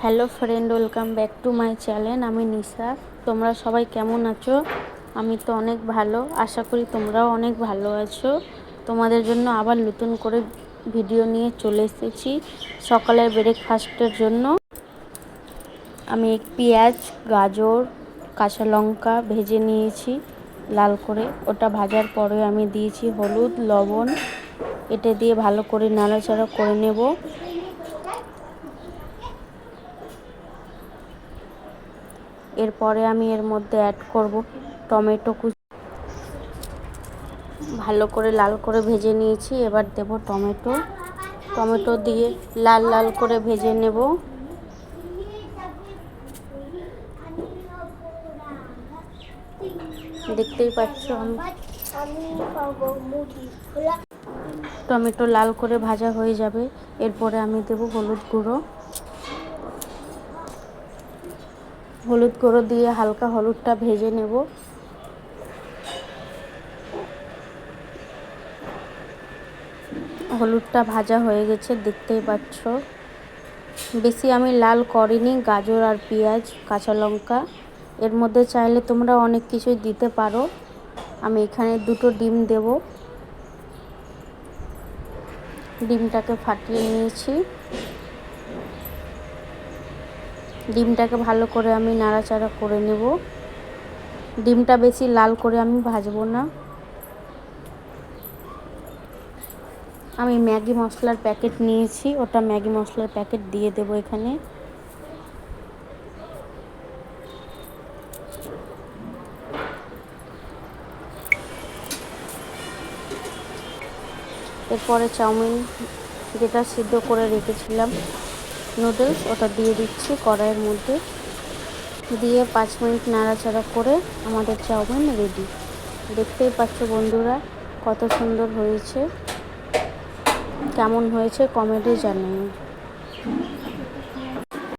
Hello friend, welcome back to my channel. আমি নিশা। তোমরা সবাই কেমন আছো? আমি তো অনেক ভালো, আশা করি তোমরাও অনেক ভালো আছো। তোমাদের জন্য আবার নতুন করে ভিডিও নিয়ে চলে এসেছি সকালের ব্রেকফাস্টের জন্য। আমি পেঁয়াজ, গাজর, কাঁচা লঙ্কা ভেজে নিয়েছি লাল করে। ওটা ভাজার পরে আমি দিয়েছি হলুদ, লবণ। এটা দিয়ে ভালো করে নাড়াচাড়া করে নেব। এরপরে আমি এর মধ্যে অ্যাড করব টমেটো কুচি। ভালো করে লাল করে ভেজে নিয়েছি, এবার দেব টমেটো দিয়ে লাল লাল করে ভেজে নেব। দেখতেই পাচ্ছ আমি টমেটো লাল করে ভাজা হয়ে যাবে। এরপরে আমি দেব হলুদ গুঁড়ো দিয়ে হালকা হলুদটা ভেজে নেব। হলুদটা ভাজা হয়ে গেছে, দেখতেই পাচ্ছ। বেশি আমি লাল করিনি গাজর আর পেঁয়াজ, কাঁচা লঙ্কা। এর মধ্যে চাইলে তোমরা অনেক কিছুই দিতে পারো। আমি এখানে 2টো ডিম দেব। ডিমটাকে ফাটিয়ে নিয়েছি। ডিমটাকে ভালো করে আমি নাড়াচাড়া করে নেব। ডিমটা বেশি লাল করে আমি ভাজবো না। আমি ম্যাগি মশলার প্যাকেট নিয়েছি, ওটা ম্যাগি মশলার প্যাকেট দিয়ে দেব এখানে। এরপরে চাউমিন যেটা সিদ্ধ করে রেখেছিলাম, নুডলস, ওটা দিয়ে দিচ্ছি কড়াইয়ের মধ্যে। দিয়ে 5 মিনিট নাড়াচাড়া করে আমাদের চাউমিন রেডি। দেখতেই পাচ্ছ বন্ধুরা কত সুন্দর হয়েছে। কেমন হয়েছে কমেন্টে জানিও।